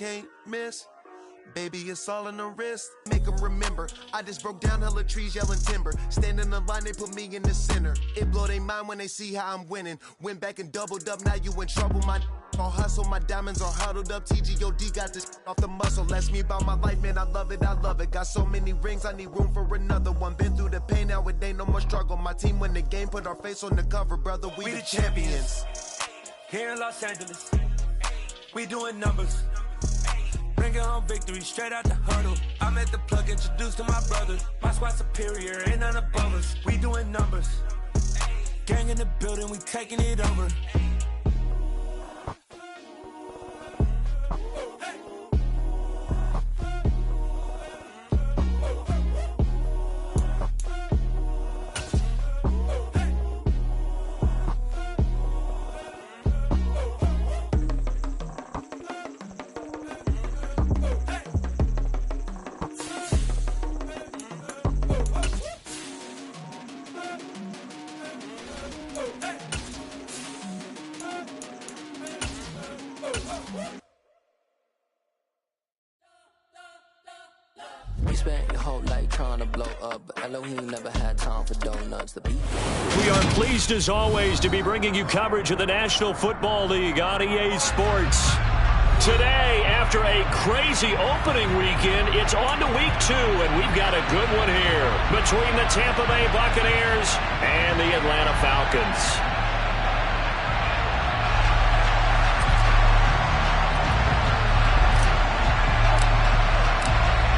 can't miss. Baby, it's all in the wrist. Make them remember. I just broke down hella trees, yelling timber. Stand in the line, they put me in the center. It blow their mind when they see how I'm winning. Went back and doubled up, now you in trouble. My all hustle, my diamonds are huddled up. TGOD got this off the muscle. Ask me about my life, man, I love it, I love it. Got so many rings, I need room for another one. Been through the pain, now it ain't no more struggle. My team win the game, put our face on the cover, brother. We the champions. Here in Los Angeles, we doing numbers. Bringing home victory straight out the huddle. I'm at the plug, introduced to my brothers. My squad superior, ain't none above us. We doing numbers. Gang in the building, we taking it over. We spent your whole life trying to blow up, but Elohim never had time for donuts. The beat. We are pleased as always to be bringing you coverage of the National Football League on EA Sports. Today, after a crazy opening weekend, it's on to week 2, and we've got a good one here between the Tampa Bay Buccaneers and the Atlanta Falcons.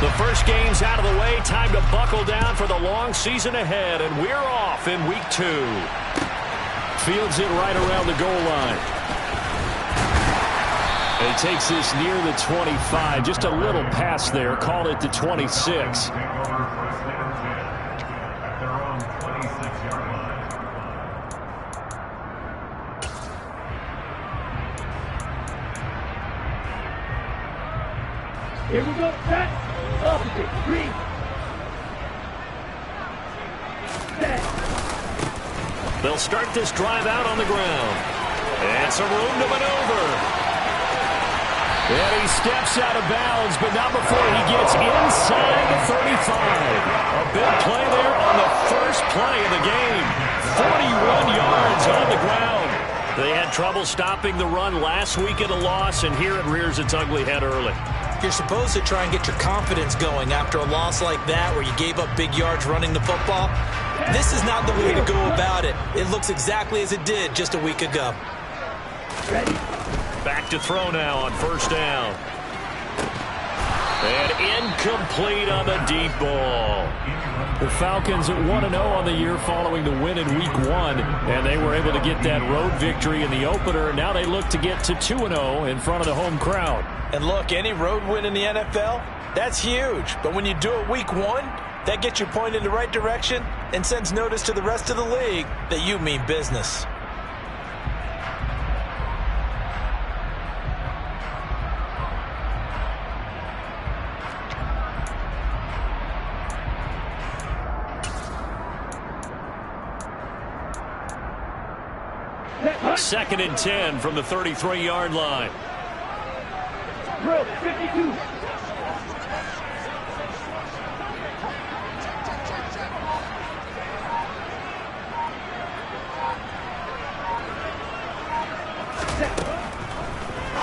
The first game's out of the way. Time to buckle down for the long season ahead, and we're off in week 2. Fields it right around the goal line. And he takes this near the 25. Just a little pass there. Call it the 26. Here we go, set. Opposite, green. Set. They'll start this drive out on the ground. And some room to maneuver. And he steps out of bounds, but not before he gets inside the 35. A big play there on the first play of the game. 41 yards on the ground. They had trouble stopping the run last week at a loss, and here it rears its ugly head early. You're supposed to try and get your confidence going after a loss like that where you gave up big yards running the football. This is not the way to go about it. It looks exactly as it did just a week ago. Ready. Back to throw now on first down. And incomplete on the deep ball. The Falcons at 1-0 on the year following the win in week 1. And they were able to get that road victory in the opener. Now they look to get to 2-0 in front of the home crowd. And look, any road win in the NFL, that's huge. But when you do it week 1, that gets you pointed in the right direction and sends notice to the rest of the league that you mean business. Second and 10 from the 33-yard line. Drill 52.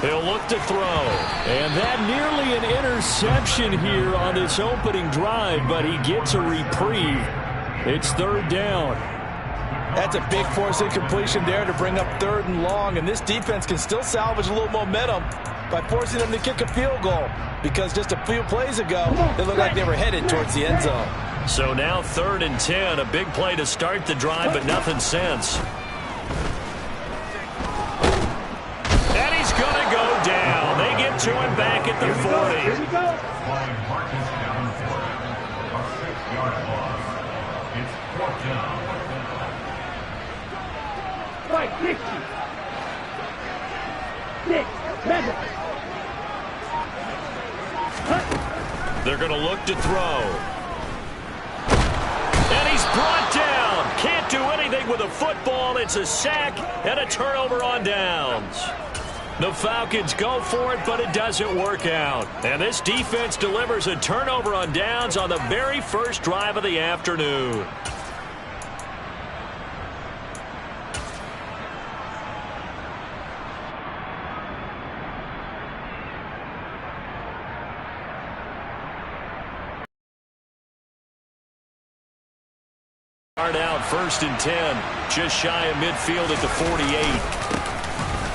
He'll look to throw. And that nearly an interception here on this opening drive, but he gets a reprieve. It's third down. That's a big force incompletion there to bring up 3rd and long, and this defense can still salvage a little momentum by forcing them to kick a field goal, because just a few plays ago, they looked like they were headed towards the end zone. So now 3rd and 10, a big play to start the drive, but nothing since. And he's going to go down. They get to him back at the 40. Here we go. It's 4th down. Right, 60. 6, 7. They're going to look to throw. And he's brought down. Can't do anything with a football. It's a sack and a turnover on downs. The Falcons go for it, but it doesn't work out. And this defense delivers a turnover on downs on the very first drive of the afternoon. Out 1st and 10, just shy of midfield at the 48.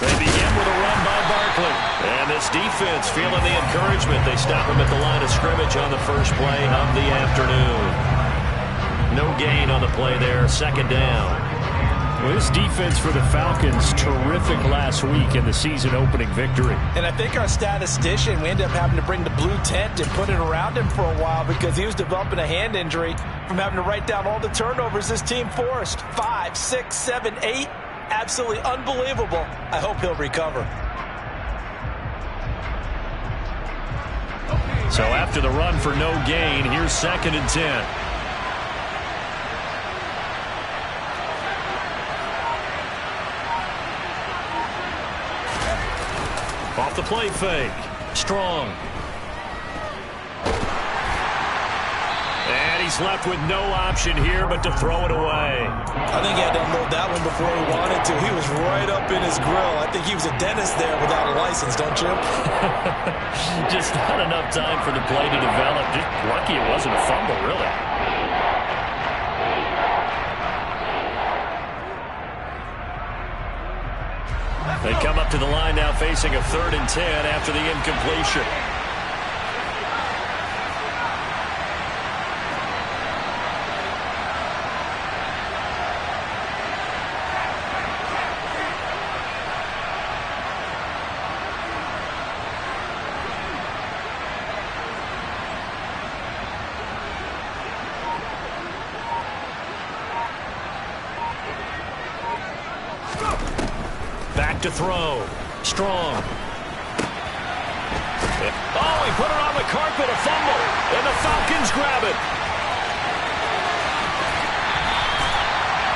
They begin with a run by Barkley. And this defense feeling the encouragement. They stop him at the line of scrimmage on the first play of the afternoon. No gain on the play there, 2nd down. Well, this defense for the Falcons, terrific last week in the season-opening victory. And I think our statistician, we ended up having to bring the blue tent and put it around him for a while because he was developing a hand injury from having to write down all the turnovers this team forced. 5, 6, 7, 8. Absolutely unbelievable. I hope he'll recover. So after the run for no gain, here's 2nd and 10. Off the play fake. Strong. And he's left with no option here but to throw it away. I think he had to unload that one before he wanted to. He was right up in his grill. I think he was a dentist there without a license, don't you? Just not enough time for the play to develop. Just lucky it wasn't a fumble, really. They come up to the line now facing a 3rd and 10 after the incompletion. Back to throw. Strong. Oh, he put it on the carpet, a fumble, and the Falcons grab it.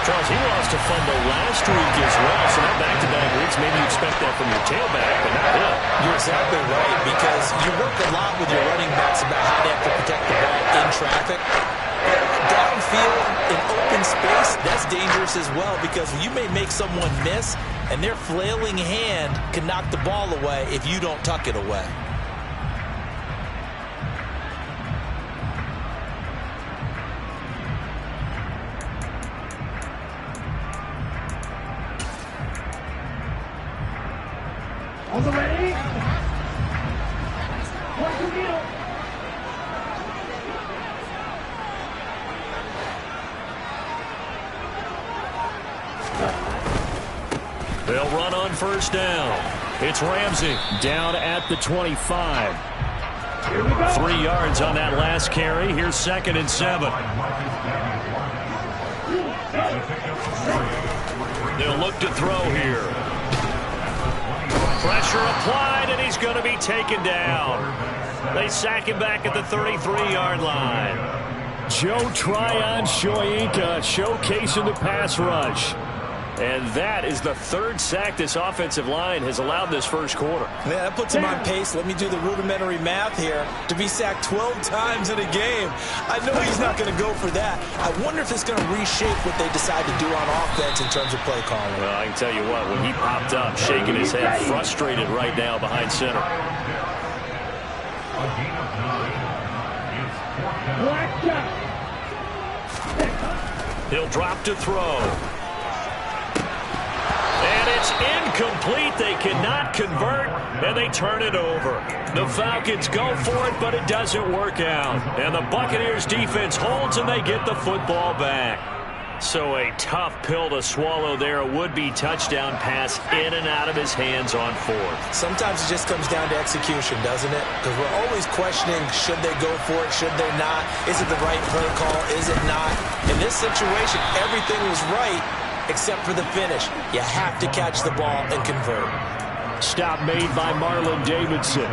Charles, he lost a fumble last week as well, so that back-to-back weeks, maybe you expect that from your tailback, but not him. You're exactly right, because you work a lot with your running backs about how they have to protect the ball in traffic. Downfield, in open space, that's dangerous as well, because you may make someone miss, and their flailing hand can knock the ball away if you don't tuck it away. On the ready? What's the deal? They'll run on 1st down. It's Ramsey down at the 25. 3 yards on that last carry. Here's 2nd and 7. They'll look to throw here. Pressure applied, and he's going to be taken down. They sack him back at the 33-yard line. Joe Tryon-Shoyinka showcasing the pass rush. And that is the 3rd sack this offensive line has allowed this first quarter. Yeah, that puts him on pace. Let me do the rudimentary math here. To be sacked 12 times in a game. I know he's not going to go for that. I wonder if it's going to reshape what they decide to do on offense in terms of play calling. Well, I can tell you what, when he popped up, shaking his head, frustrated right now behind center. He'll drop to throw. And it's incomplete. They cannot convert, and they turn it over. The Falcons go for it, but it doesn't work out. And the Buccaneers defense holds, and they get the football back. So a tough pill to swallow there. A would-be touchdown pass in and out of his hands on 4th. Sometimes it just comes down to execution, doesn't it? Because we're always questioning, should they go for it, should they not? Is it the right play call, is it not? In this situation, everything was right except for the finish. You have to catch the ball and convert. Stop made by Marlon Davidson.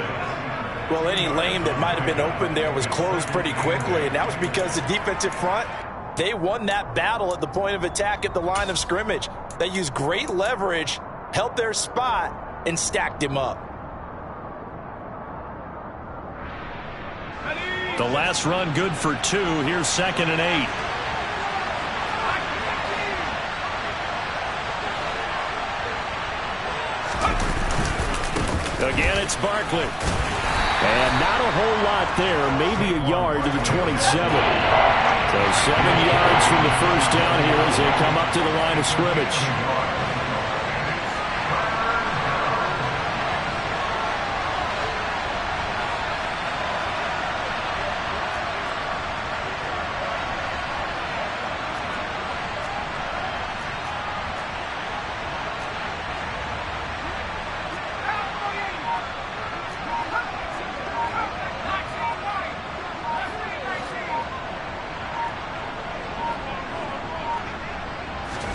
Well, any lane that might have been open there was closed pretty quickly, and that was because the defensive front, they won that battle at the point of attack at the line of scrimmage. They used great leverage, held their spot, and stacked him up. The last run good for 2. Here's 2nd and 8. Again, it's Barkley. And not a whole lot there. Maybe a yard to the 27. So 7 yards from the first down here as they come up to the line of scrimmage.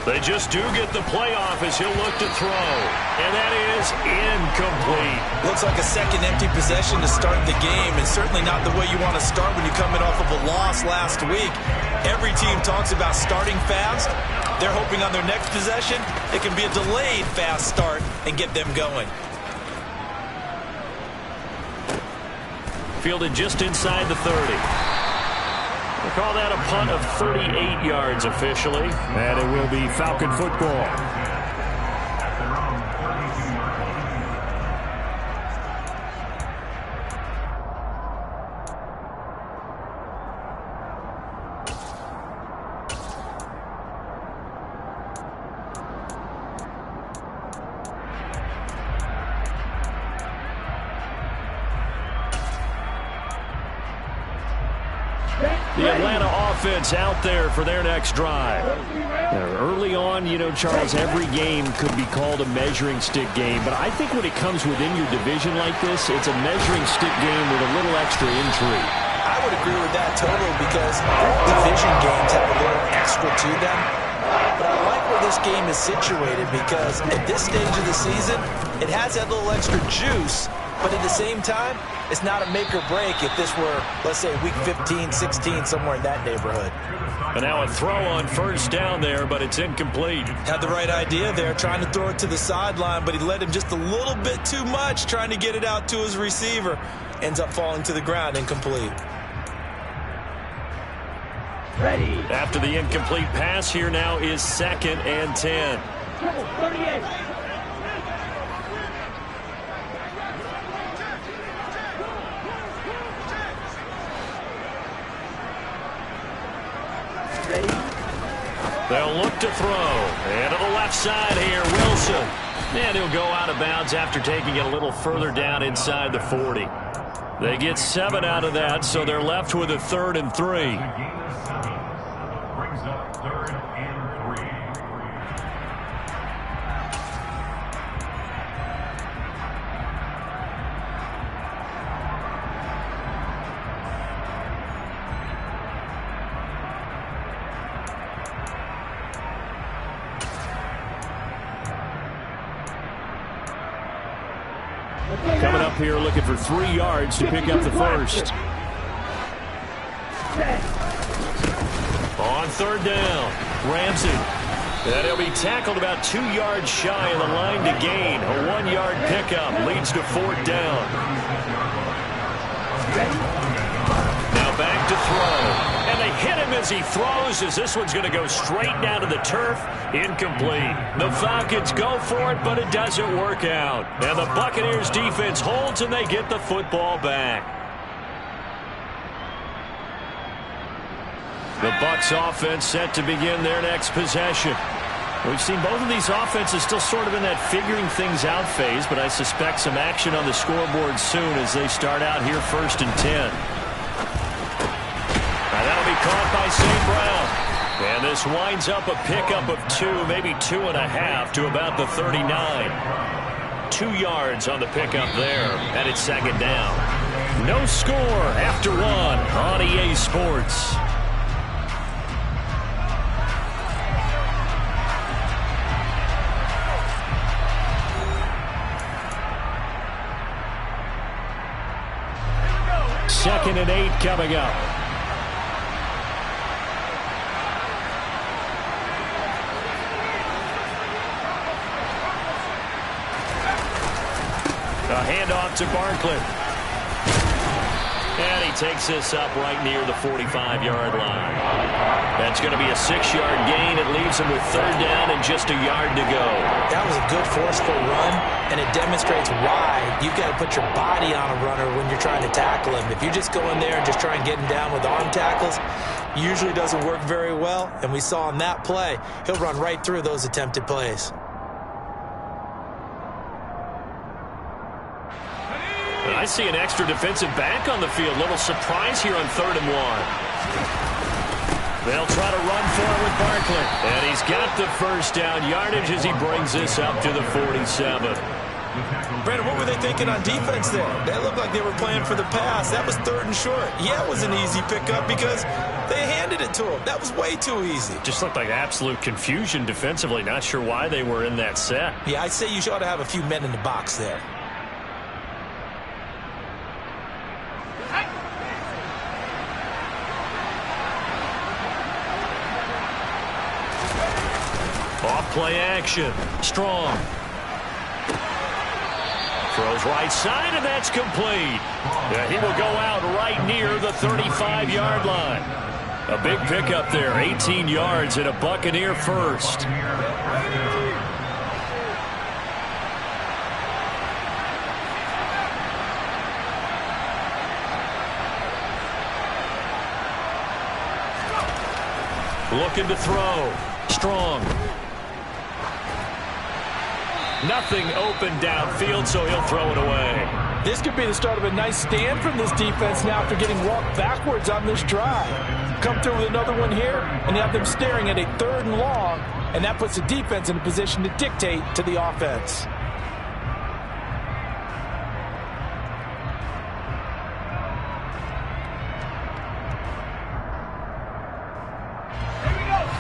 They just do get the playoff as he'll look to throw. And that is incomplete. Looks like a second empty possession to start the game, and certainly not the way you want to start when you're coming off of a loss last week. Every team talks about starting fast. They're hoping on their next possession it can be a delayed fast start and get them going. Fielded just inside the 30. We'll call that a punt of 38 yards officially. And it will be Falcon football. The Atlanta offense out there for their next drive. Early on, you know, Charles, every game could be called a measuring stick game. But I think when it comes within your division like this, it's a measuring stick game with a little extra intrigue. I would agree with that totally because division games have a little extra to them. But I like where this game is situated because at this stage of the season, it has that little extra juice. But at the same time, it's not a make or break if this were, let's say, week 15, 16, somewhere in that neighborhood. And now a throw on first down there, but it's incomplete. Had the right idea there, trying to throw it to the sideline, but he led him just a little bit too much, trying to get it out to his receiver. Ends up falling to the ground, incomplete. Ready. After the incomplete pass, here now is 2nd and 10. 38. They'll look to throw. And to the left side here, Wilson. And he'll go out of bounds after taking it a little further down inside the 40. They get 7 out of that, so they're left with a 3rd and 3. Brings up 3rd and 3. Coming up here looking for 3 yards to pick up the first. On 3rd down, Ramsey. And he'll be tackled about 2 yards shy of the line to gain. A 1-yard pickup leads to 4th down. Now back to throw. And they hit him as he throws, as this one's going to go straight down to the turf. Incomplete. The Falcons go for it, but it doesn't work out. And the Buccaneers defense holds, and they get the football back. The Bucs offense set to begin their next possession. We've seen both of these offenses still sort of in that figuring things out phase, but I suspect some action on the scoreboard soon as they start out here 1st and 10. Now that'll be caught by St. Brown. And this winds up a pickup of 2, maybe 2.5 to about the 39. 2 yards on the pickup there, and it's 2nd down. No score after 1 on EA Sports. Second and 8 coming up. A handoff to Barkley. And he takes this up right near the 45-yard line. That's going to be a 6-yard gain. It leaves him with 3rd down and just a yard to go. That was a good forceful run, and it demonstrates why you've got to put your body on a runner when you're trying to tackle him. If you just go in there and just try and get him down with arm tackles, usually doesn't work very well. And we saw on that play, he'll run right through those attempted plays. I see an extra defensive back on the field. Little surprise here on 3rd and 1. They'll try to run for it with Barkley. And he's got the 1st down yardage as he brings this up to the 47. Brandon, what were they thinking on defense there? They looked like they were playing for the pass. That was 3rd and short. Yeah, it was an easy pickup because they handed it to him. That was way too easy. Just looked like absolute confusion defensively. Not sure why they were in that set. Yeah, I'd say you ought to have a few men in the box there. Off-play action. Strong. Throws right side, and that's complete. Yeah, he will go out right near the 35-yard line. A big pickup there, 18 yards and a Buccaneer first. Looking to throw. Strong. Nothing open downfield, so he'll throw it away. This could be the start of a nice stand from this defense now after getting walked backwards on this drive. Come through with another one here, and you have them staring at a 3rd and long, and that puts the defense in a position to dictate to the offense.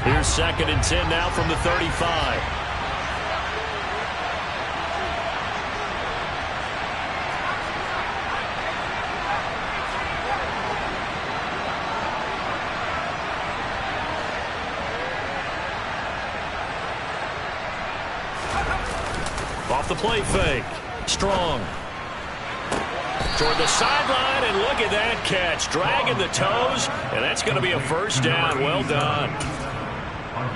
Here's 2nd and 10 now from the 35. Off the play fake. Strong. Toward the sideline, and look at that catch. Dragging the toes, and that's going to be a 1st down. Well done.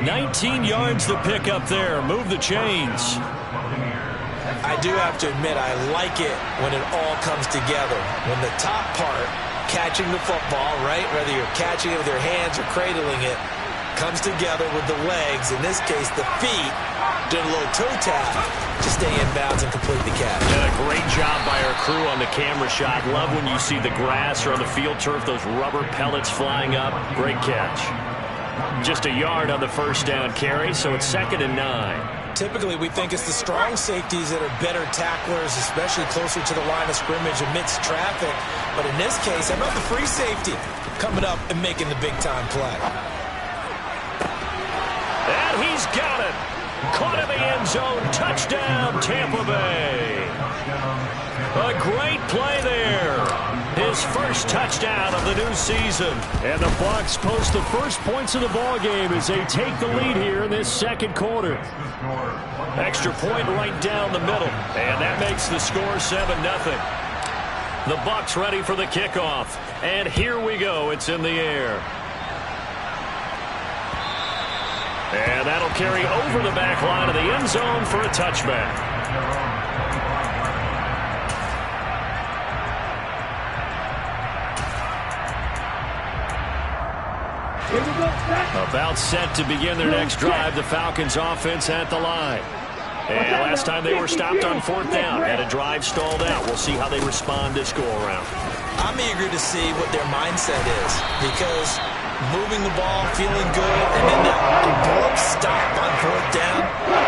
19 yards the pick up there. Move the chains. I do have to admit, I like it when it all comes together. When the top part, catching the football, right, whether you're catching it with your hands or cradling it, comes together with the legs, in this case the feet, doing a little toe tap to stay in bounds and complete the catch. And a great job by our crew on the camera shot. Love when you see the grass or on the field turf, those rubber pellets flying up. Great catch. Just a yard on the 1st down carry, so it's 2nd and 9. Typically, we think it's the strong safeties that are better tacklers, especially closer to the line of scrimmage amidst traffic. But in this case, how about the free safety coming up and making the big-time play? And he's got it. Caught in the end zone. Touchdown, Tampa Bay. A great play there. His first touchdown of the new season. And the Bucs post the first points of the ball game as they take the lead here in this 2nd quarter. Extra point right down the middle. And that makes the score 7-0. The Bucs ready for the kickoff. And here we go. It's in the air. And that'll carry over the back line of the end zone for a touchback. About set to begin their next drive, the Falcons offense at the line. And last time they were stopped on 4th down, had a drive stalled out. We'll see how they respond this go-around. I'm eager to see what their mindset is, because moving the ball, feeling good, and then that abrupt stop on 4th down,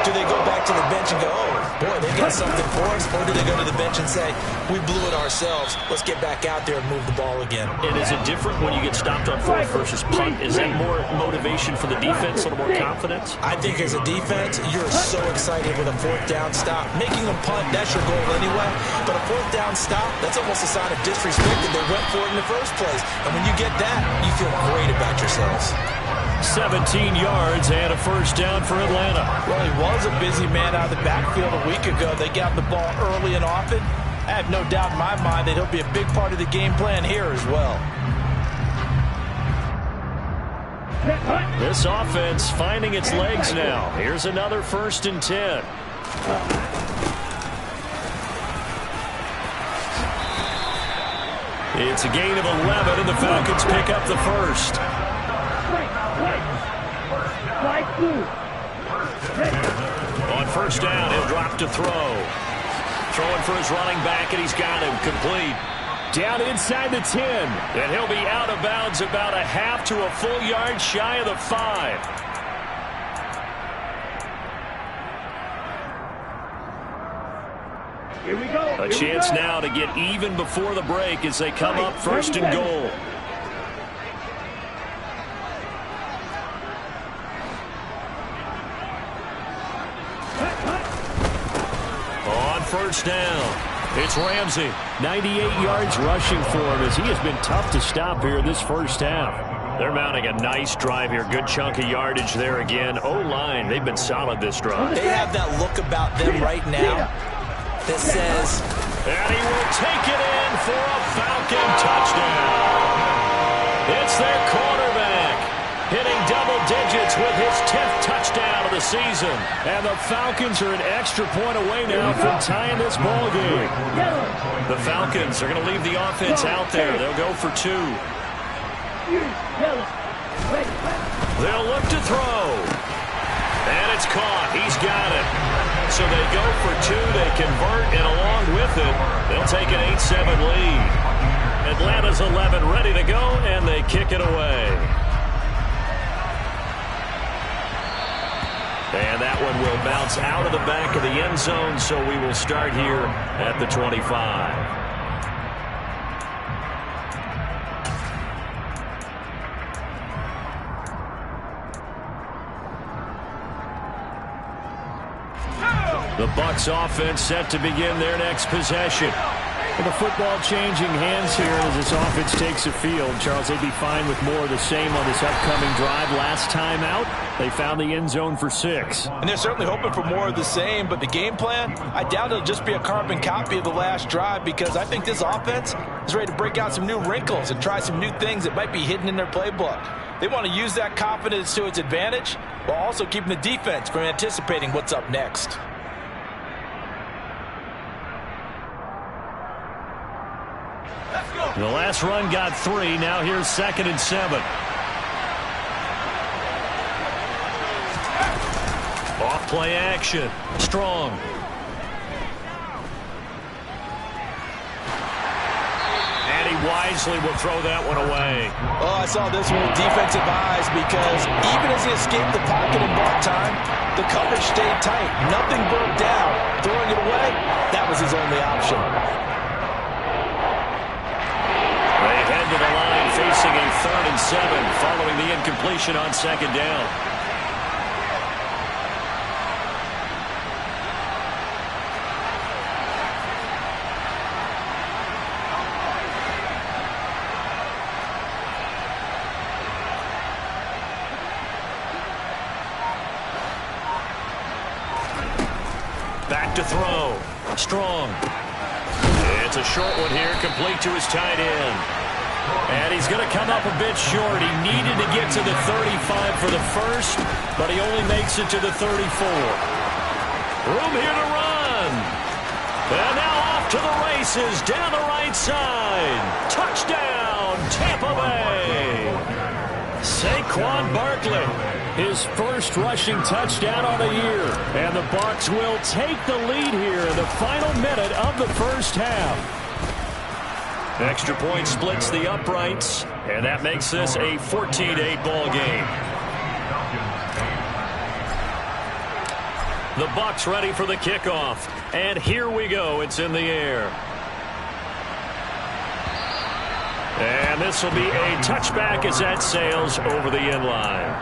do they go back to the bench and go, oh, boy, they've got something for us, or do they go to the bench and say, we blew it ourselves, let's get back out there and move the ball again? And is it different when you get stopped on 4th versus punt? Is that more motivation for the defense, a little more confidence? I think as a defense, you're so excited with a 4th down stop. Making them punt, that's your goal anyway, but a 4th down stop, that's almost a sign of disrespect that they went for it in the first place. And when you get that, you feel great about yourselves. 17 yards and a 1st down for Atlanta. Well, he was a busy man out of the backfield a week ago. They got the ball early and often. I have no doubt in my mind that he'll be a big part of the game plan here as well. This offense finding its legs now. Here's another 1st and 10. It's a gain of 11, and the Falcons pick up the first. On 1st down, he'll drop to throw. Throwing for his running back, and he's got him complete. Down inside the 10, and he'll be out of bounds about a half to a full yard shy of the 5. Here we go. A chance now to get even before the break as they come up 1st and goal. On 1st down, it's Ramsey. 98 yards rushing for him as he has been tough to stop here this 1st half. They're mounting a nice drive here. Good chunk of yardage there again. O-line, they've been solid this drive. They have that look about them right now that says... And he will take it in for a Falcon touchdown. It's their quarterback hitting double digits with his 10th touchdown of the season. And the Falcons are an extra point away now from tying this ball game. The Falcons are going to leave the offense out there. They'll go for 2. They'll look to throw. And it's caught. He's got it. So they go for 2. They convert, and along with it, they'll take an 8-7 lead. Atlanta's 11 ready to go, and they kick it away. And that one will bounce out of the back of the end zone, so we will start here at the 25. The Bucs offense set to begin their next possession. With the football changing hands here as this offense takes the field. Charles, they'd be fine with more of the same on this upcoming drive. Last time out, they found the end zone for 6. And they're certainly hoping for more of the same, but the game plan, I doubt it'll just be a carbon copy of the last drive because I think this offense is ready to break out some new wrinkles and try some new things that might be hidden in their playbook. They want to use that confidence to its advantage while also keeping the defense from anticipating what's up next. The last run got 3. Now here's 2nd and 7. Off play action. Strong. And he wisely will throw that one away. Oh, I saw this one with defensive eyes because even as he escaped the pocket and bought time, the coverage stayed tight. Nothing broke down. Throwing it away, that was his only option. To the line facing a 3rd and 7 following the incompletion on 2nd down. Back to throw. Strong. It's a short one here, complete to his tight end. And he's going to come up a bit short. He needed to get to the 35 for the first, but he only makes it to the 34. Room here to run. And now off to the races down the right side. Touchdown, Tampa Bay. Saquon Barkley, his first rushing touchdown on the year. And the Bucs will take the lead here in the final minute of the first half. Extra point splits the uprights, and that makes this a 14-8 ball game. The Bucs ready for the kickoff, and here we go. It's in the air. And this will be a touchback as that sails over the end line.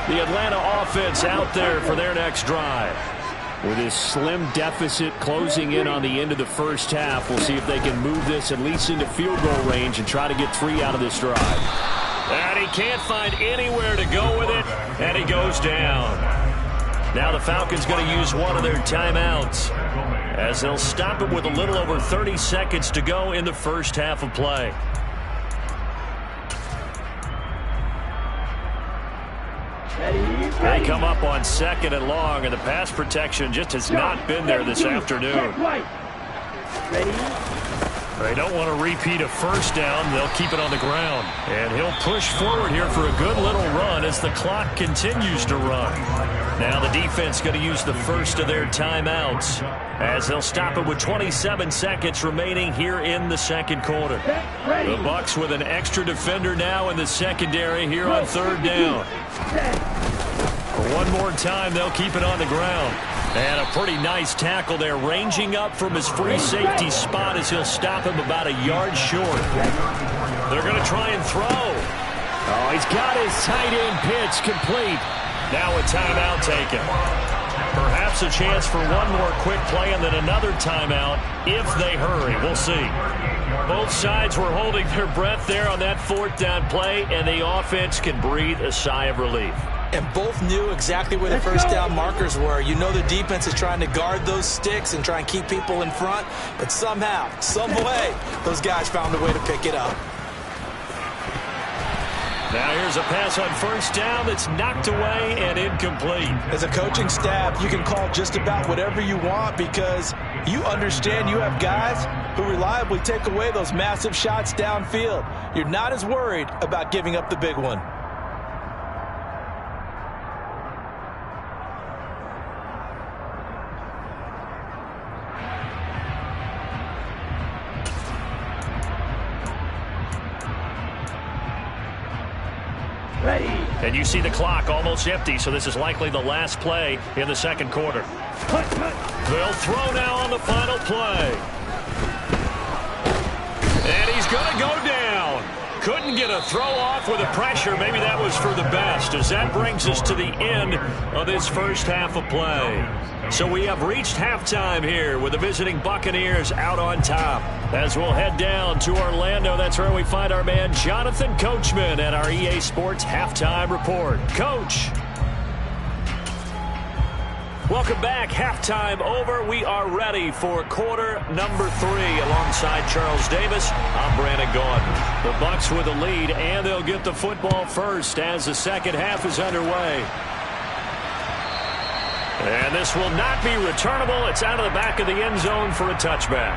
The Atlanta offense out there for their next drive. With this slim deficit closing in on the end of the first half, we'll see if they can move this at least into field goal range and try to get 3 out of this drive. And he can't find anywhere to go with it, and he goes down. Now the Falcons going to use one of their timeouts as they'll stop it with a little over 30 seconds to go in the first half of play. They come up on 2nd and long, and the pass protection just has not been there this afternoon. They don't want to repeat a first down. They'll keep it on the ground. And he'll push forward here for a good little run as the clock continues to run. Now the defense going to use the first of their timeouts as they'll stop it with 27 seconds remaining here in the second quarter. The Bucs with an extra defender now in the secondary here on 3rd down. One more time, they'll keep it on the ground. And a pretty nice tackle there, ranging up from his free safety spot as he'll stop him about a yard short. They're going to try and throw. Oh, he's got his tight end pitch complete. Now a timeout taken. Perhaps a chance for one more quick play and then another timeout if they hurry. We'll see. Both sides were holding their breath there on that 4th down play, and the offense can breathe a sigh of relief. And both knew exactly where the first down markers were. You know the defense is trying to guard those sticks and try and keep people in front. But somehow, some way, those guys found a way to pick it up. Now here's a pass on 1st down that's knocked away and incomplete. As a coaching staff, you can call just about whatever you want because you understand you have guys who reliably take away those massive shots downfield. You're not as worried about giving up the big one. And you see the clock almost empty, so this is likely the last play in the second quarter. They'll throw now on the final play. And he's going to go down. Couldn't get a throw off with the pressure. Maybe that was for the best, as that brings us to the end of this first half of play. So we have reached halftime here with the visiting Buccaneers out on top. As we'll head down to Orlando, that's where we find our man Jonathan Coachman at our EA Sports Halftime Report. Coach. Welcome back. Halftime over. We are ready for quarter number 3. Alongside Charles Davis, I'm Brandon Gordon. The Bucs with the lead, and they'll get the football first as the second half is underway. And this will not be returnable. It's out of the back of the end zone for a touchback.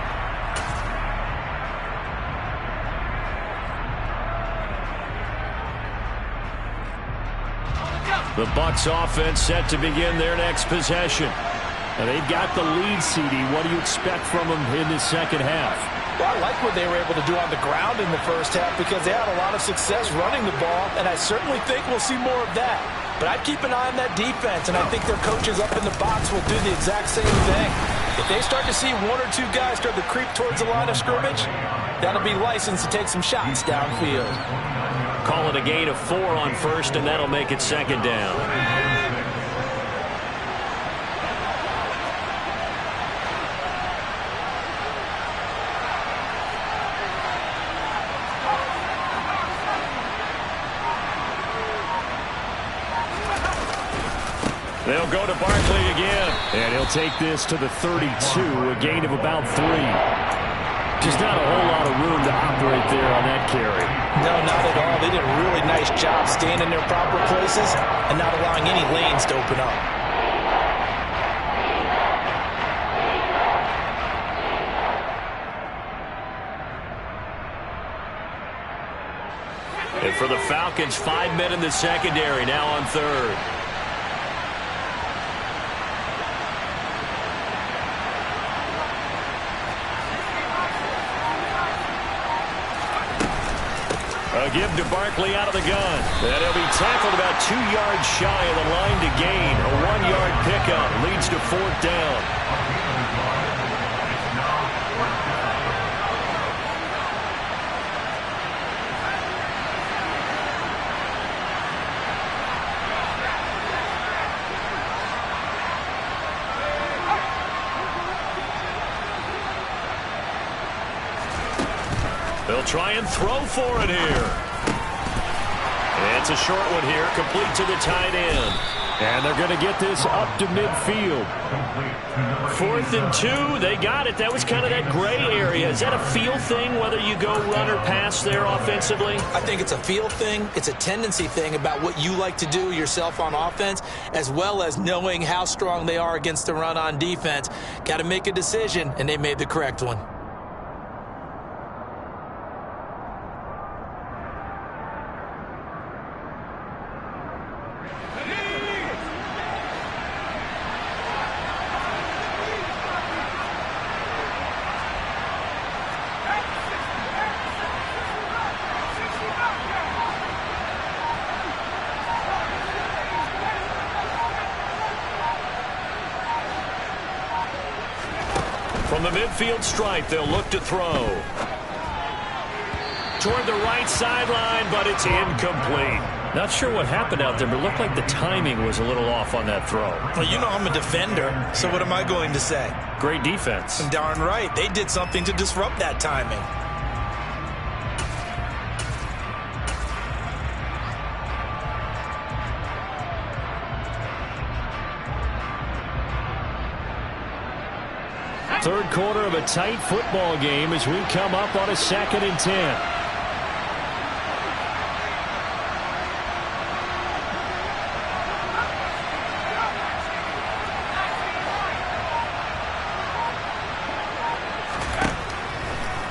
The Bucs offense set to begin their next possession. And they've got the lead, CD. What do you expect from them in the second half? Well, I like what they were able to do on the ground in the first half because they had a lot of success running the ball, and I certainly think we'll see more of that. But I'd keep an eye on that defense, and I think their coaches up in the box will do the exact same thing. If they start to see 1 or 2 guys start to creep towards the line of scrimmage, that'll be licensed to take some shots downfield. Call it a gain of 4 on first, and that'll make it second down. They'll go to Barkley again. And he'll take this to the 32, a gain of about 3. Just not a whole lot of room to operate there on that carry. No, not at all. They did a really nice job staying in their proper places and not allowing any lanes to open up. And for the Falcons, 5 men in the secondary, now on third. A give to Barkley out of the gun. And he'll be tackled about 2 yards shy of the line to gain. A 1-yard pickup leads to 4th down. They'll try and throw for it here. It's a short one here, complete to the tight end. And they're going to get this up to midfield. 4th and 2, they got it. That was kind of that gray area. Is that a feel thing, whether you go run or pass there offensively? I think it's a feel thing. It's a tendency thing about what you like to do yourself on offense, as well as knowing how strong they are against the run on defense. Got to make a decision, and they made the correct one. From the midfield stripe, they'll look to throw. Toward the right sideline, but it's incomplete. Not sure what happened out there, but it looked like the timing was a little off on that throw. Well, you know I'm a defender, so what am I going to say? Great defense. Darn right. They did something to disrupt that timing. Third quarter of a tight football game as we come up on a 2nd and 10.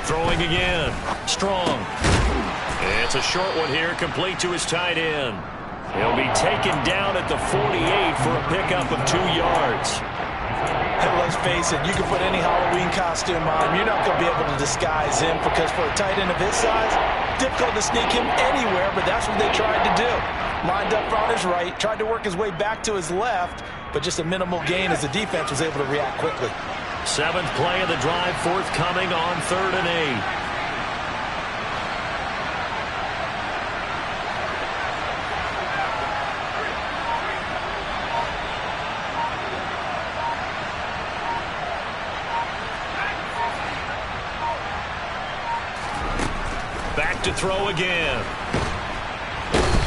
Throwing again. Strong. It's a short one here, complete to his tight end. He'll be taken down at the 48 for a pickup of 2 yards. And let's face it, you can put any Halloween costume on. You're not going to be able to disguise him because for a tight end of his size, difficult to sneak him anywhere, but that's what they tried to do. Lined up on his right, tried to work his way back to his left, but just a minimal gain as the defense was able to react quickly. 7th play of the drive forthcoming on 3rd and 8. Back to throw again.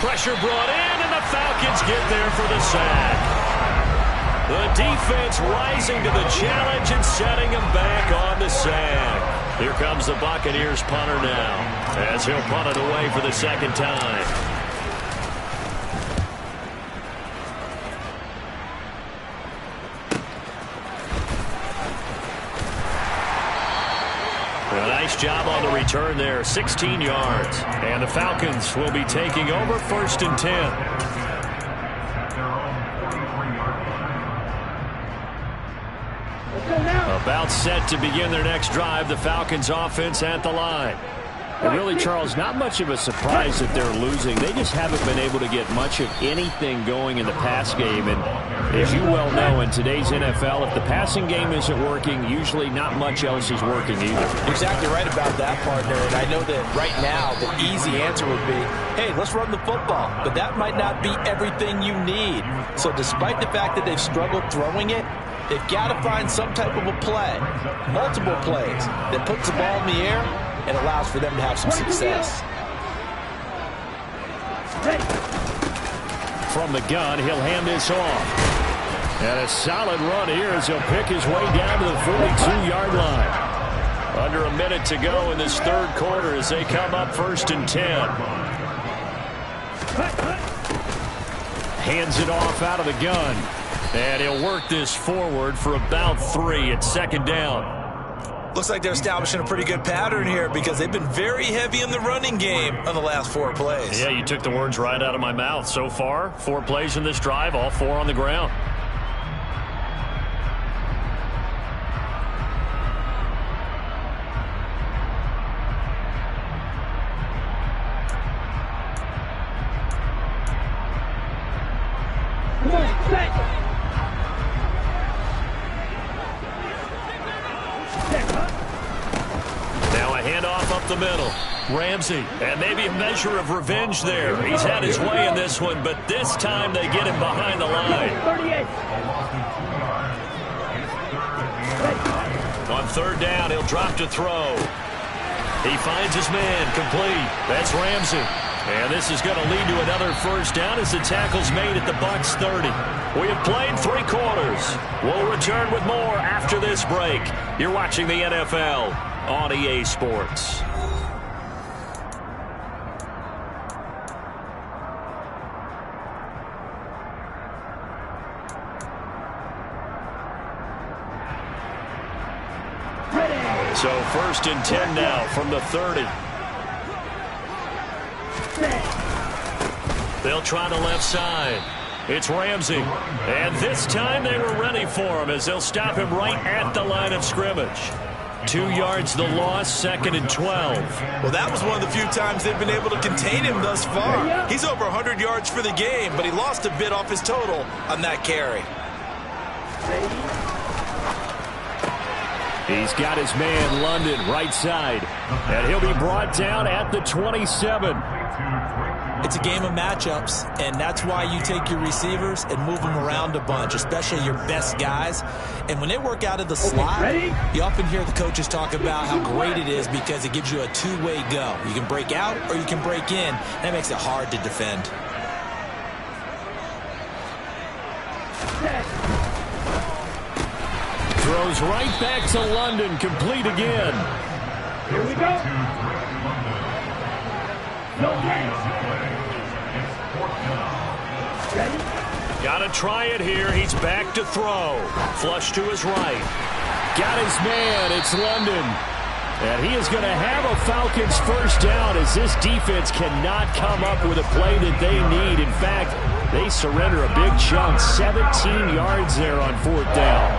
Pressure brought in, and the Falcons get there for the sack. The defense rising to the challenge and setting them back on the sack. Here comes the Buccaneers punter now, as he'll punt it away for the 2nd time. A nice job on the return there, 16 yards. And the Falcons will be taking over 1st and 10. About set to begin their next drive, the Falcons offense at the line. And really, Charles, not much of a surprise that they're losing. They just haven't been able to get much of anything going in the pass game. And as you well know, in today's NFL, if the passing game isn't working, usually not much else is working either. Exactly right about that, partner. And I know that right now the easy answer would be, hey, let's run the football. But that might not be everything you need. So despite the fact that they've struggled throwing it, they've got to find some type of a play, multiple plays, that puts the ball in the air and allows for them to have some success. From the gun, he'll hand this off. And a solid run here as he'll pick his way down to the 42-yard line. Under a minute to go in this 3rd quarter as they come up 1st and 10. Hands it off out of the gun. And he'll work this forward for about 3 at 2nd down. Looks like they're establishing a pretty good pattern here because they've been very heavy in the running game on the last 4 plays. Yeah, you took the words right out of my mouth. So far, 4 plays in this drive, all 4 on the ground. The middle. Ramsey, and maybe a measure of revenge there. He's had his way in this one, but this time they get him behind the line. 38. On 3rd down, he'll drop to throw. He finds his man, complete. That's Ramsey. And this is going to lead to another first down as the tackle's made at the Bucs 30. We have played 3 quarters. We'll return with more after this break. You're watching the NFL on EA Sports. So 1st and 10 now from the 30. They'll try the left side. It's Ramsey. And this time they were ready for him as they'll stop him right at the line of scrimmage. 2 yards the loss, 2nd and 12. Well, that was one of the few times they've been able to contain him thus far. He's over 100 yards for the game, but he lost a bit off his total on that carry. He's got his man, London, right side. And he'll be brought down at the 27. It's a game of matchups, and that's why you take your receivers and move them around a bunch, especially your best guys. And when they work out of the slot, you often hear the coaches talk about how great it is because it gives you a two-way go. You can break out or you can break in. That makes it hard to defend. Throws right back to London, complete again. Here we go. No hands. Ready? Got to try it here. He's back to throw. Flush to his right. Got his man. It's London. And he is going to have a Falcons first down as this defense cannot come up with a play that they need. In fact, they surrender a big chunk. 17 yards there on 4th down.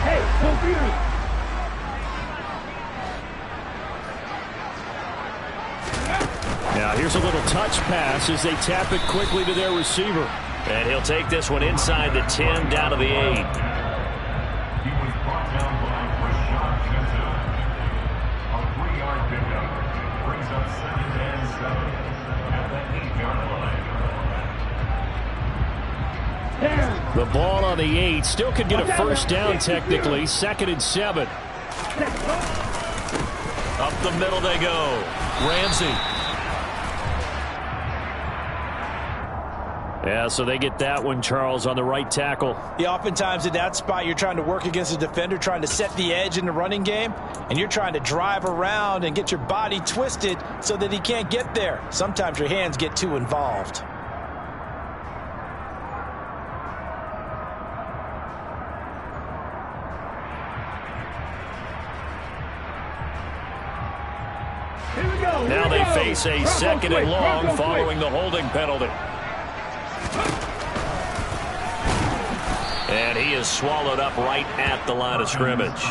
Hey, go Fury! Now here's a little touch pass as they tap it quickly to their receiver. And he'll take this one inside the 10 down to the 8. He was brought down by Rashad Jensen. A 3-yard pickup brings up 2nd and 7 at the 8-yard line. The ball on the 8. Still could get a first down technically. 2nd and 7. Up the middle they go. Ramsey. Yeah, so they get that one, Charles, on the right tackle. Yeah, oftentimes in that spot, you're trying to work against a defender, trying to set the edge in the running game, and you're trying to drive around and get your body twisted so that he can't get there. Sometimes your hands get too involved. Now they face a 2nd and long following the holding penalty. And he is swallowed up right at the line of scrimmage.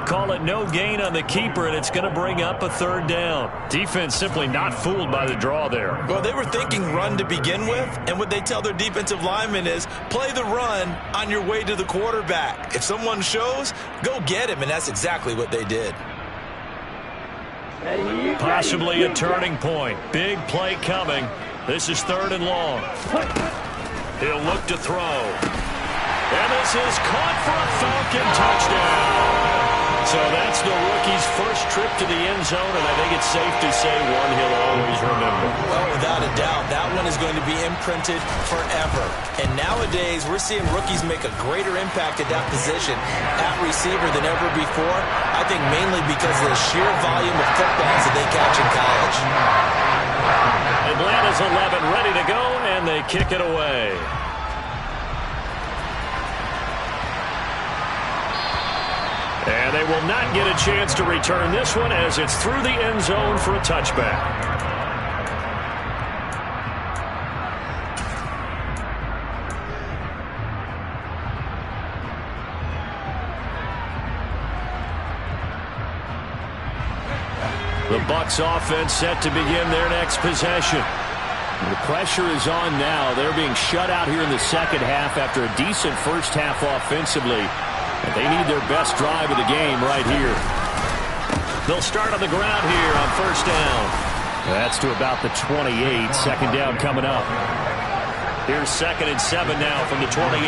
Call it no gain on the keeper, and it's going to bring up a 3rd down. Defense simply not fooled by the draw there. Well, they were thinking run to begin with, and what they tell their defensive linemen is play the run on your way to the quarterback. If someone shows, go get him, and that's exactly what they did. Possibly a turning point. Big play coming. This is 3rd and long. He'll look to throw. And this is caught for a Falcon touchdown. So that's the rookie's first trip to the end zone, and I think it's safe to say one he'll always remember. Well, without a doubt, that one is going to be imprinted forever. And nowadays, we're seeing rookies make a greater impact at that position at receiver than ever before. I think mainly because of the sheer volume of footballs that they catch in college. Atlanta's 11 ready to go, and they kick it away. And they will not get a chance to return this one as it's through the end zone for a touchback. The Bucs offense set to begin their next possession. The pressure is on now. They're being shut out here in the second half after a decent first half offensively. And they need their best drive of the game right here. They'll start on the ground here on first down. That's to about the 28. Second down coming up. Here's 2nd and 7 now from the 28.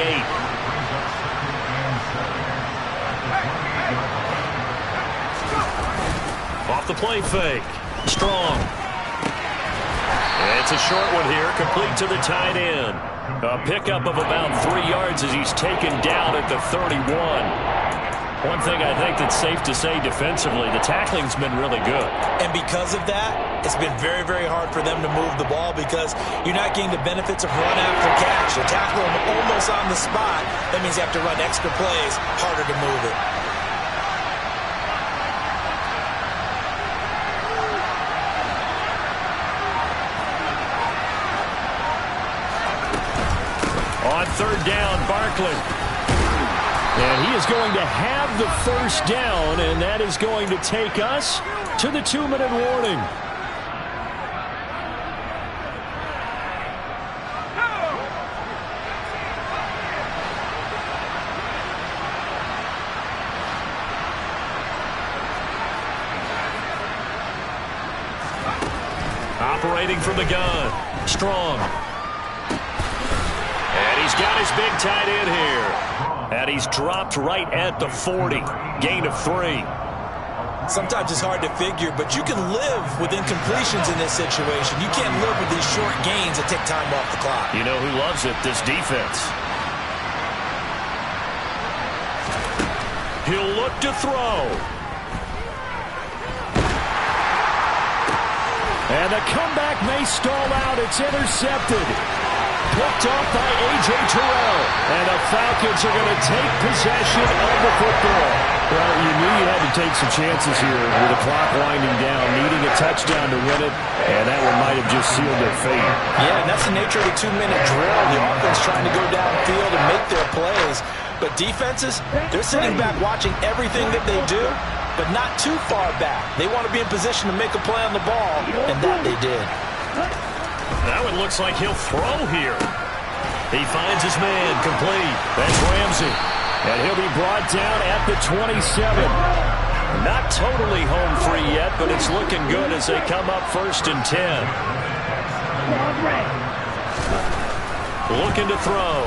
Off the play fake. Strong. It's a short one here, complete to the tight end. A pickup of about 3 yards as he's taken down at the 31. One thing I think that's safe to say defensively, the tackling's been really good. And because of that, it's been very, very hard for them to move the ball because you're not getting the benefits of run after catch. You tackle them almost on the spot. That means you have to run extra plays, harder to move it. On 3rd down, Barkley. And he is going to have the 1st down, and that is going to take us to the 2-minute warning. Operating from the gun. Strong. And he's got his big tight end here. And he's dropped right at the 40. Gain of 3. Sometimes it's hard to figure, but you can live with incompletions in this situation. You can't live with these short gains that take time off the clock. You know who loves it? This defense. He'll look to throw. And the comeback may stall out. It's intercepted. Picked off by A.J. Terrell. And the Falcons are going to take possession of the football. Well, you knew you had to take some chances here with the clock winding down, needing a touchdown to win it, and that one might have just sealed their fate. Yeah, and that's the nature of a 2-minute drill. The offense trying to go downfield and make their plays. But defenses, they're sitting back watching everything that they do, but not too far back. They want to be in position to make a play on the ball, and that they did. That one looks like he'll throw here. He finds his man, complete. That's Ramsey. And he'll be brought down at the 27. Not totally home free yet, but it's looking good as they come up 1st and 10. Looking to throw.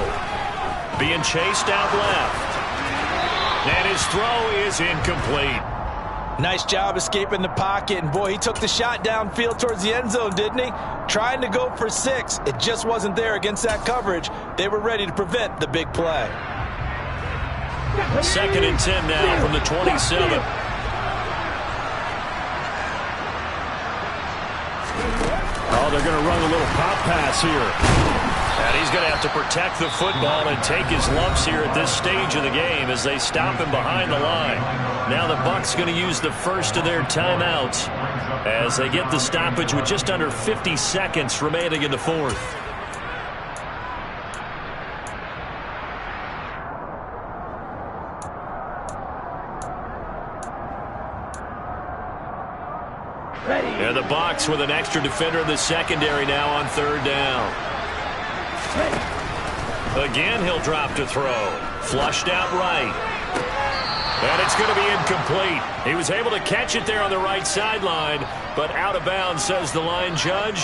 Being chased out left. And his throw is incomplete. Nice job escaping the pocket, and boy, he took the shot downfield towards the end zone, didn't he? Trying to go for 6. It just wasn't there against that coverage. They were ready to prevent the big play. 2nd and 10 now from the 27. Oh, they're going to run a little pop pass here. And he's going to have to protect the football and take his lumps here at this stage of the game as they stop him behind the line. Now the Bucs going to use the first of their timeouts as they get the stoppage with just under 50 seconds remaining in the 4th. And the Bucs with an extra defender in the secondary now on 3rd down. Again, he'll drop to throw. Flushed out right. And it's going to be incomplete. He was able to catch it there on the right sideline, but out of bounds, says the line judge.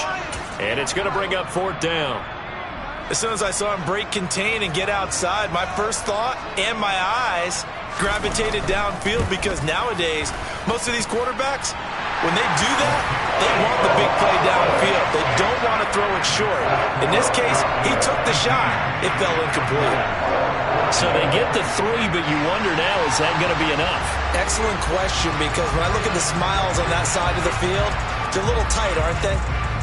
And it's going to bring up 4th down. As soon as I saw him break contain and get outside, my first thought and my eyes gravitated downfield because nowadays, most of these quarterbacks, when they do that, they want the big play downfield. They don't want to throw it short. In this case, he took the shot. It fell incomplete. So they get the 3, but you wonder now, is that going to be enough? Excellent question, because when I look at the smiles on that side of the field, they're a little tight, aren't they?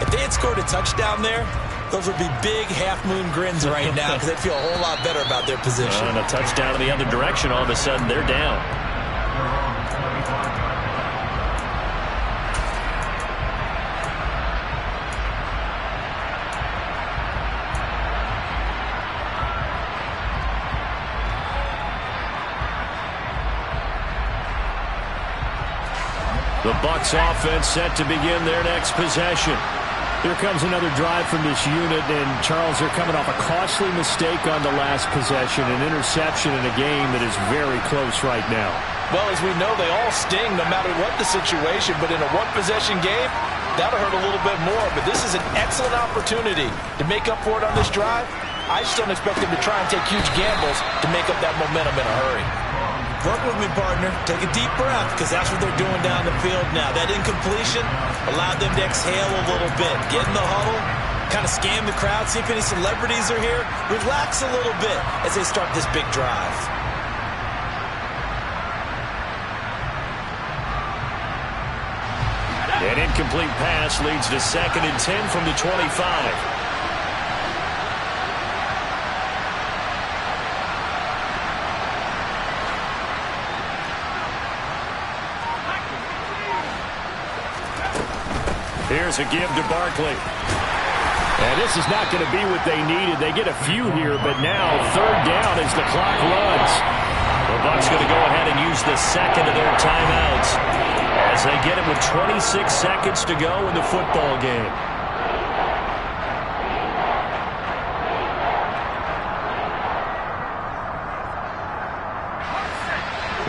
If they had scored a touchdown there, those would be big half-moon grins right now because they'd feel a whole lot better about their position. And a touchdown in the other direction, all of a sudden they're down. The Bucs offense set to begin their next possession. Here comes another drive from this unit, and Charles, they're coming off a costly mistake on the last possession, an interception in a game that is very close right now. Well, as we know, they all sting no matter what the situation, but in a one-possession game, that'll hurt a little bit more, but this is an excellent opportunity to make up for it on this drive. I just don't expect them to try and take huge gambles to make up that momentum in a hurry. Work with me, partner. Take a deep breath, because that's what they're doing down the field now. That incompletion allowed them to exhale a little bit. Get in the huddle, kind of scan the crowd, see if any celebrities are here. Relax a little bit as they start this big drive. An incomplete pass leads to 2nd and 10 from the 25. Here's a give to Barkley. And this is not going to be what they needed. They get a few here, but now 3rd down as the clock runs. The Bucs going to go ahead and use the 2nd of their timeouts as they get it with 26 seconds to go in the football game.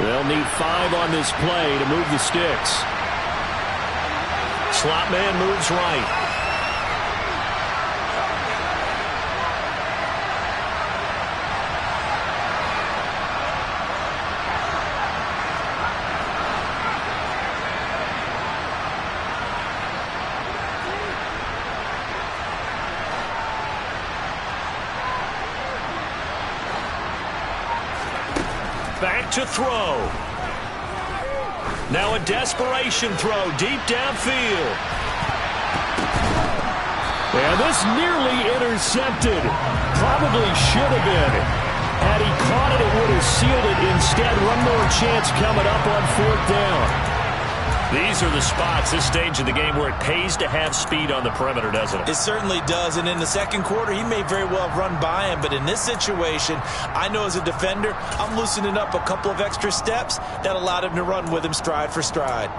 They'll need 5 on this play to move the sticks. Slot man moves right. Back to throw. Now a desperation throw deep downfield. And this nearly intercepted. Probably should have been. Had he caught it, it would have sealed it. Instead, one more chance coming up on 4th down. These are the spots, this stage of the game, where it pays to have speed on the perimeter, doesn't it? It certainly does, and in the second quarter, he may very well have run by him, but in this situation, I know as a defender, I'm loosening up a couple of extra steps that allowed him to run with him stride for stride.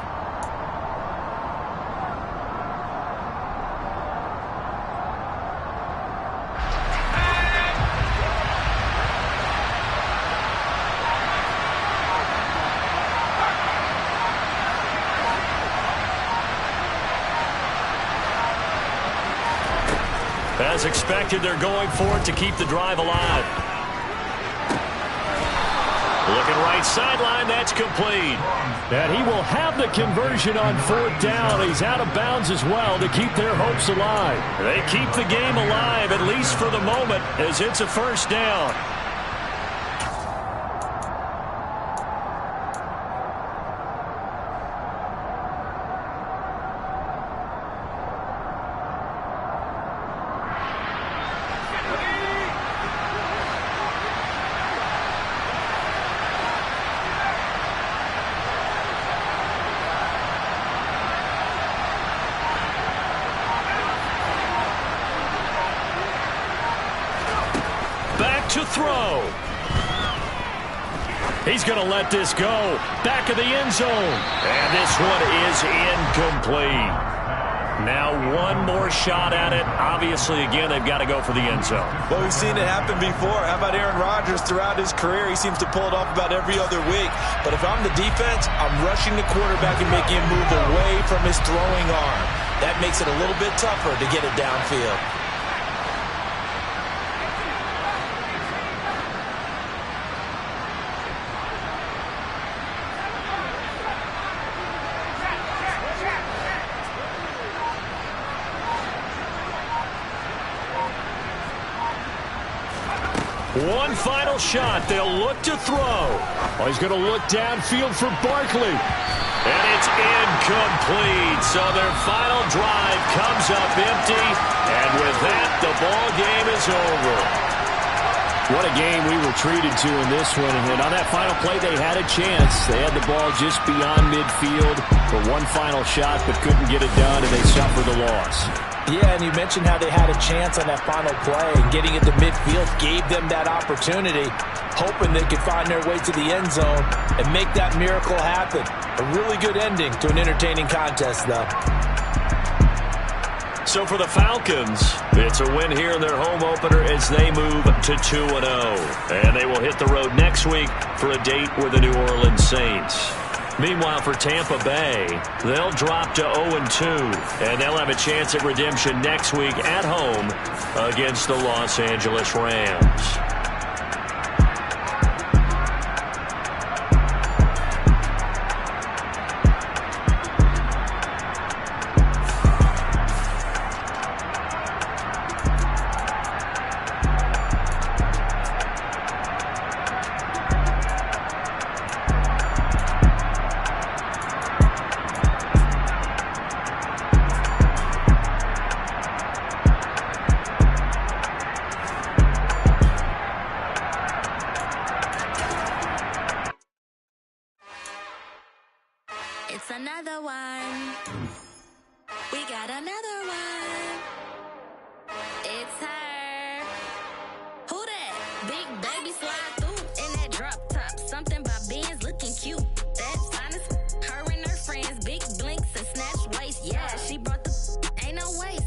As expected, they're going for it to keep the drive alive. Looking right sideline, that's complete. And he will have the conversion on 4th down. He's out of bounds as well to keep their hopes alive. They keep the game alive, at least for the moment, as it's a 1st down. To throw. He's going to let this go. Back of the end zone. And this one is incomplete. Now one more shot at it. Obviously, again, they've got to go for the end zone. Well, we've seen it happen before. How about Aaron Rodgers throughout his career? He seems to pull it off about every other week. But if I'm the defense, I'm rushing the quarterback and making him move away from his throwing arm. That makes it a little bit tougher to get it downfield. One final shot. They'll look to throw. Oh, he's going to look downfield for Barkley. And it's incomplete. So their final drive comes up empty. And with that, the ball game is over. What a game we were treated to in this one. And on that final play, they had a chance. They had the ball just beyond midfield for one final shot, but couldn't get it done, and they suffered the loss. Yeah, and you mentioned how they had a chance on that final play, and getting it to midfield gave them that opportunity, hoping they could find their way to the end zone and make that miracle happen. A really good ending to an entertaining contest, though. So for the Falcons, it's a win here in their home opener as they move to 2-0. And they will hit the road next week for a date with the New Orleans Saints. Meanwhile, for Tampa Bay, they'll drop to 0-2, and they'll have a chance at redemption next week at home against the Los Angeles Rams. It's another one. We got another one. It's her. Who that? Big baby slide through in that drop top. Something by Benz looking cute. That's honest. Her and her friends, big blinks and snatch waist. Yeah, she brought the ain't no waist.